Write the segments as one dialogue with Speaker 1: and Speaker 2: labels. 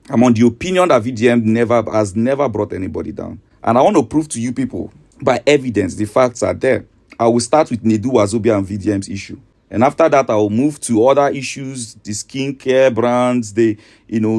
Speaker 1: I'm on the opinion that VDM has never brought anybody down. And I want to prove to you people, by evidence, the facts are there. I will start with Nedu, Wazobia, and VDM's issue. And after that, I will move to other issues, the skincare brands, the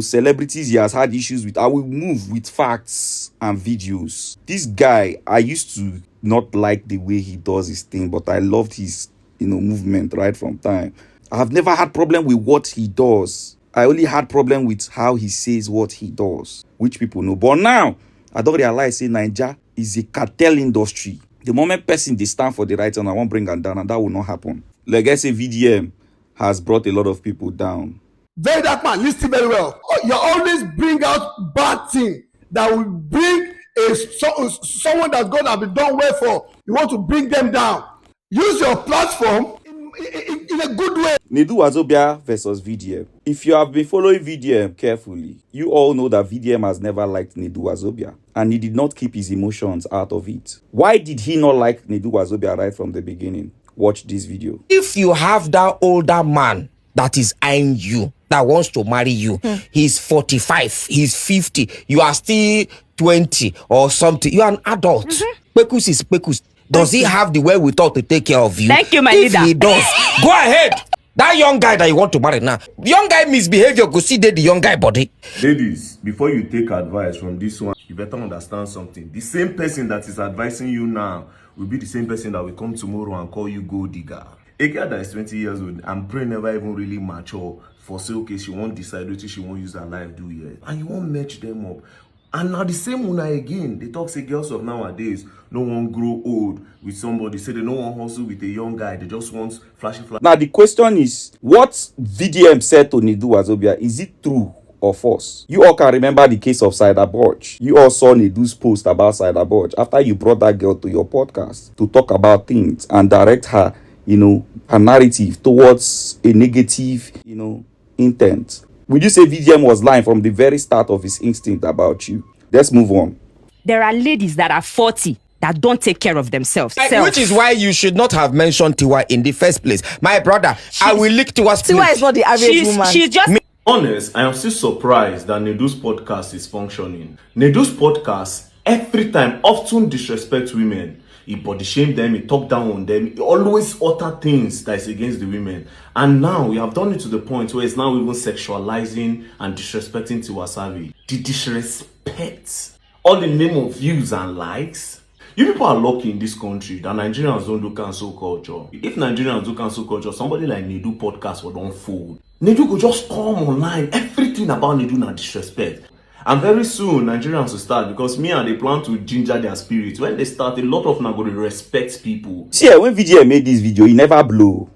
Speaker 1: celebrities he has had issues with. I will move with facts and videos. This guy, I used to not like the way he does his thing, but I loved his movement right from time. I have never had problem with what he does. I only had problem with how he says what he does, which people know. But now, I don't realize, say, Naija is a cartel industry. The moment person they stand for the right and I won't bring them down, and that will not happen. Like I say, VDM has brought a lot of people down.
Speaker 2: Very dark man, listen very well. You always bring out bad thing that will bring someone that God has been done well for. You want to bring them down. Use your platform in a good way.
Speaker 1: Nedu, Wazobia versus VDM. If you have been following VDM carefully, you all know that VDM has never liked Nedu, Wazobia, and he did not keep his emotions out of it. Why did he not like Nedu, Wazobia right from the beginning? Watch this video.
Speaker 3: If you have that older man that is eyeing you, that wants to marry you, he's 45, he's 50, you are still 20 or something, you are an adult. Pekus is Pekus. Does he have the wherewithal to take care of you?
Speaker 4: Thank you, my
Speaker 3: leader.
Speaker 4: If
Speaker 3: he does, go ahead. That young guy that you want to marry now, the young guy misbehavior, go see the young guy body.
Speaker 5: Ladies, before you take advice from this one, you better understand something. The same person that is advising you now will be the same person that will come tomorrow and call you gold digger. A girl that is 20 years old and brain never even really mature for say, okay, she won't decide what she won't use her life do yet. And you won't match them up. And now the same una again, they talk say girls of nowadays no one grow old with somebody, say they no one hustle with a young guy, they just want flashy.
Speaker 1: Now the question is, what VDM said to Nedu, Wazobia, is it true or false? You all can remember the case of Cider Borch. You all saw Nedu's post about Cider Borch after you brought that girl to your podcast to talk about things and direct her, her narrative towards a negative, intent. Would you say VDM was lying from the very start of his instinct about you? Let's move on.
Speaker 4: There are ladies that are 40 that don't take care of themselves.
Speaker 3: Which is why you should not have mentioned Tiwa in the first place. My brother, I will lick Tiwa's plate.
Speaker 6: Tiwa is not the average woman.
Speaker 4: She's just...
Speaker 5: Honest, I am still surprised that Nedu's podcast is functioning. Nedu's podcast, every time, often disrespects women. He body shame them, he talk down on them, he always utter things that is against the women. And now we have done it to the point where it's now even sexualizing and disrespecting Tiwa Savage. The disrespect, all in the name of views and likes. You people are lucky in this country that Nigerians don't do cancel culture. If Nigerians do cancel culture, somebody like Nedu podcast will don't fold. Nedu could just come online, everything about Nedu na disrespect. And very soon, Nigerians will start, because me and they plan to ginger their spirit. When they start, a lot of them are going to respect people.
Speaker 1: See, when VDM made this video, he never blew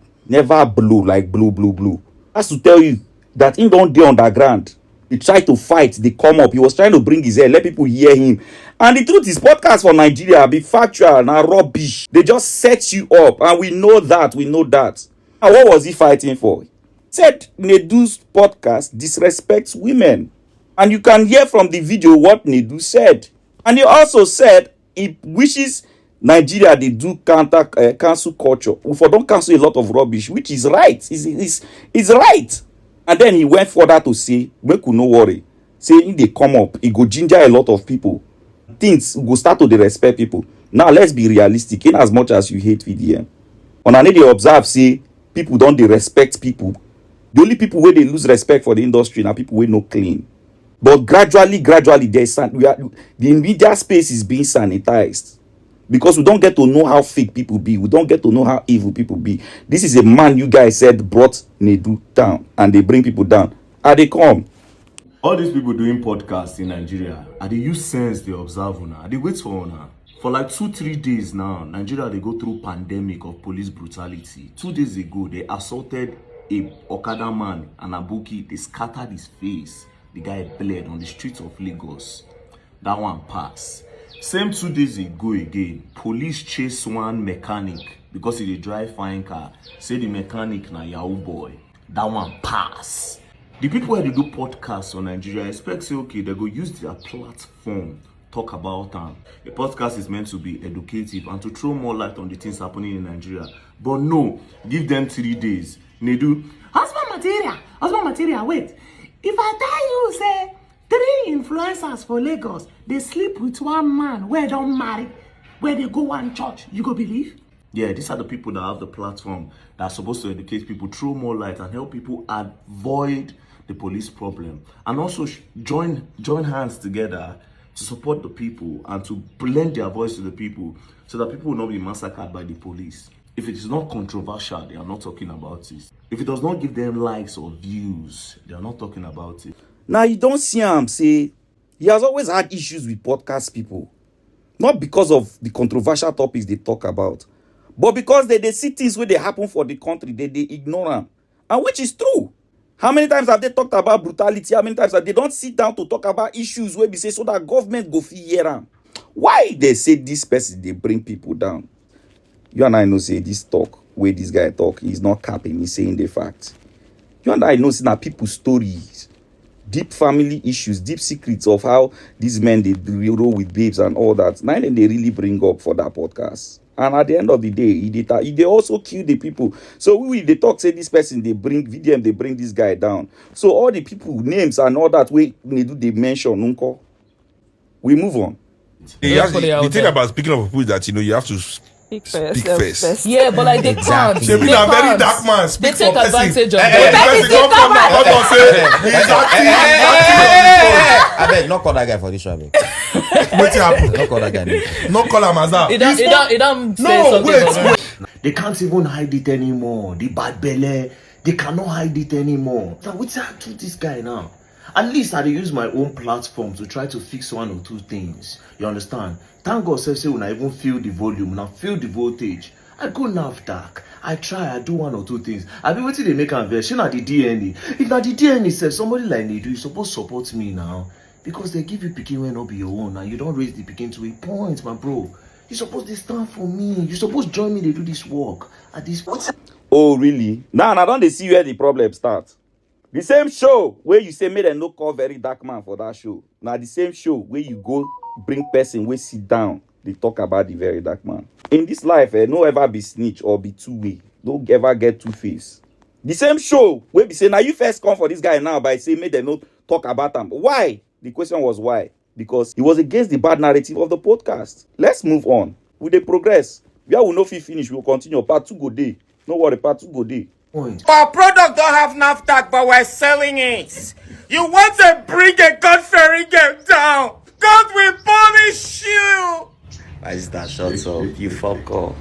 Speaker 1: like blue. That's to tell you that he don't do underground. He tried to fight, they come up. He was trying to bring his head, let people hear him. And the truth is, podcast for Nigeria be factual and rubbish. They just set you up, and we know that. And what was he fighting for? He said Nedu's podcast disrespects women. And you can hear from the video what Nedu said. And he also said he wishes Nigeria they do cancel culture. If we don't cancel a lot of rubbish, which is right. Is right. And then he went further to say, make you no worry. Say if they come up, it go ginger a lot of people. Things go start to respect people. Now let's be realistic. In as much as you hate VDM, on a they observe, say people don't they respect people. The only people where they lose respect for the industry now people where no clean. But gradually, the media space is being sanitized because we don't get to know how fake people be. We don't get to know how evil people be. This is a man you guys said brought Nedu down, and they bring people down. And they come.
Speaker 5: All these people doing podcasts in Nigeria, they use sense they observe now. They wait for now. For like 2-3 days now, Nigeria they go through pandemic of police brutality. 2 days ago, they assaulted a Okada man and Abuki. They scattered his face. The guy bled on the streets of Lagos. That one passed. Same 2 days ago again, police chase one mechanic because he drive fine car. Say the mechanic na Yahoo boy. That one pass. The people where they do podcasts on Nigeria expect say okay, they go use their platform talk about them. The podcast is meant to be educative and to throw more light on the things happening in Nigeria. But no, give them 3 days. Nedu,
Speaker 6: husband material, wait. If I tell you, say,
Speaker 5: influencers for Lagos, they sleep with one man where they don't marry, where they go one church. You go believe? Yeah, these are the people that have the platform that are supposed to educate people, throw more light, and help people avoid the police problem, and also join hands together to support the people and to lend their voice to the people so that people will not be massacred by the police. If it is not controversial, they are not talking about it. If it does not give them likes or views, they are not talking about it.
Speaker 1: Now you don't see him say he has always had issues with podcast people. Not because of the controversial topics they talk about, but because they see things where they happen for the country, they ignore them. And which is true. How many times have they talked about brutality? How many times have they don't sit down to talk about issues where we say so that government go fit hear them? Why they say this person, they bring people down? You and I know say this talk, where this guy talk, he's not capping, he's saying the facts. You and I know say that people's stories, deep family issues, deep secrets of how these men, they roll with babes and all that. Now then they really bring up for that podcast. And at the end of the day, they also kill the people. So they talk, say this person, they bring Vdm, they bring this guy down. So all the people, names and all that, they mention, unko. We move on.
Speaker 6: The thing about speaking of people is that, you have to speak first.
Speaker 7: Yeah, but like they can't.
Speaker 6: They be a very dark man.
Speaker 7: They
Speaker 6: Speak
Speaker 7: take
Speaker 6: for person.
Speaker 7: advantage of
Speaker 6: The person come from my husband say he's acting.
Speaker 3: I beg, not call that guy for this show.
Speaker 6: What happened?
Speaker 3: Not call that guy.
Speaker 6: No call him as that.
Speaker 7: It don't say
Speaker 6: No,
Speaker 7: something.
Speaker 6: wait.
Speaker 5: They can't even hide it anymore. The bad belly, they cannot hide it anymore. Now, what's that to this guy now? At least I use my own platform to try to fix one or two things. You understand? Thank God, say when I even feel the volume, when I feel the voltage, I go dark. I try, I do one or two things. I be waiting they make a version at the DNA. If not the DNA says somebody like Nedu, you supposed to support me now. Because they give you picking when not be your own, and you don't raise the picking to a point, my bro. You supposed to stand for me. You supposed to join me to do this work at this point.
Speaker 1: Oh, really? Now, don't they see where the problem starts? The same show where you say, made them no call very dark man for that show. Now, the same show where you go bring person, where sit down, they talk about the very dark man. In this life, no ever be snitch or be two-way. Don't ever get two-face. The same show where we say, now you first come for this guy now by saying, made them no talk about him. Why? The question was why? Because he was against the bad narrative of the podcast. Let's move on. With the progress, where we know if we finish, we'll continue. Part 2 go day. No worry, part 2 go day.
Speaker 3: Our product don't have NAFTAC, but we're selling it. You want to bring a God-fearing game down? God will punish you. Why is that shut up? You fuck up.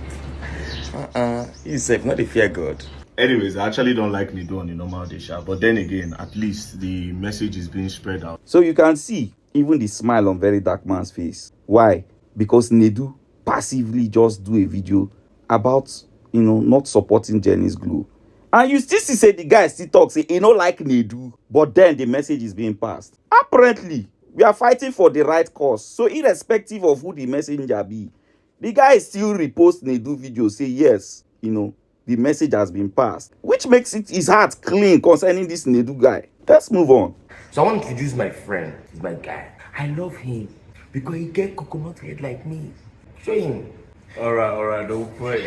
Speaker 3: You said not the fear God.
Speaker 5: Anyways, I actually don't like Nedu on the normal day, but then again, at least the message is being spread out.
Speaker 1: So you can see even the smile on very dark man's face. Why? Because Nedu passively just do a video about, not supporting Jenny's glue. And you still see say the guy still talk, say he don't like Nedu, but then the message is being passed. Apparently, we are fighting for the right cause. So irrespective of who the messenger be, the guy still repost Nedu video, say yes, the message has been passed. Which makes his heart clean concerning this Nedu guy. Let's move on.
Speaker 3: So I want to introduce my friend. He's my guy. I love him because he get coconut head like me. Show him.
Speaker 5: Alright, don't pray.
Speaker 6: You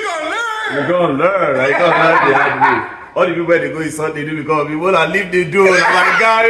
Speaker 6: gonna learn.
Speaker 5: You're gonna learn, right? You're gonna learn the hard way. All the people where they go is Sunday do because we wanna leave the door. I'm like, guy,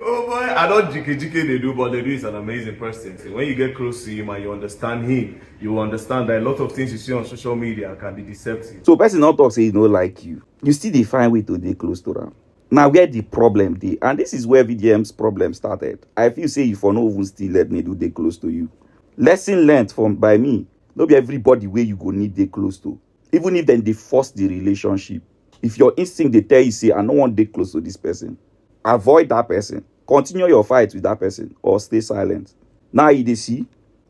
Speaker 5: oh boy, I don't jk they do, but they do is an amazing person. So when you get close to him and you understand him, you will understand that a lot of things you see on social media can be deceptive.
Speaker 1: So person not talk say he don't like you. You still dey find way to dey close to them. Now where the problem dey, and this is where VDM's problem started. I feel say you for no even still let Nedu dey close to you. Lesson learned by me. No be everybody where you go need dey close to. Even if then they force the relationship. If your instinct they tell you say I don't want dey close to this person, avoid that person. Continue your fight with that person or stay silent. Now you dey see,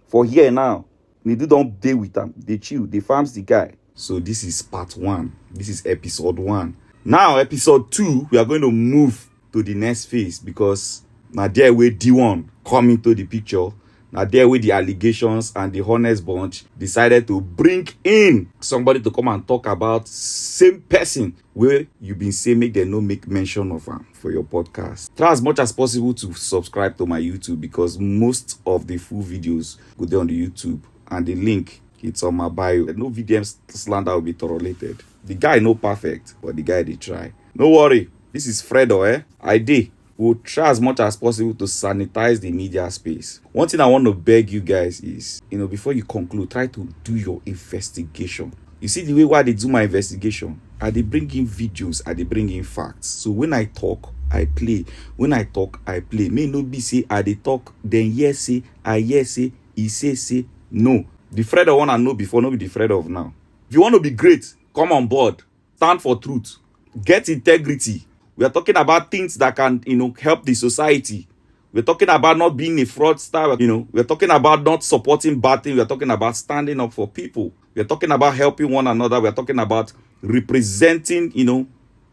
Speaker 1: for here now, Nedu don't deal with them. They chill, they farms the guy. So this is part 1. This is episode 1. Now episode 2, we are going to move to the next phase because now there where D1 come into the picture. Now there with the allegations and the honest bunch decided to bring in somebody to come and talk about same person where you been saying make them no make mention of him for your podcast. Try as much as possible to subscribe to my YouTube because most of the full videos go there on the YouTube and the link it's on my bio. No VDM slander will be tolerated. The guy no perfect, but the guy they try. No worry, this is Fredo, I did. we'll try as much as possible to sanitize the media space. One thing I want to beg you guys is, before you conclude, try to do your investigation. You see the way why they do my investigation? I they bring in videos, I they bring in facts. So when I talk, I play. When I talk, I play. May no be say I they talk, then yes say, I yes say, he say. No. The Fred I want to know before, no be the Fred of now. If you want to be great, come on board. Stand for truth. Get integrity. We are talking about things that can, help the society. We're talking about not being a fraudster. We're talking about not supporting bad things. We're talking about standing up for people. We're talking about helping one another. We're talking about representing,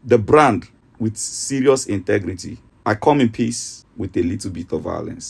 Speaker 1: the brand with serious integrity. I come in peace with a little bit of violence.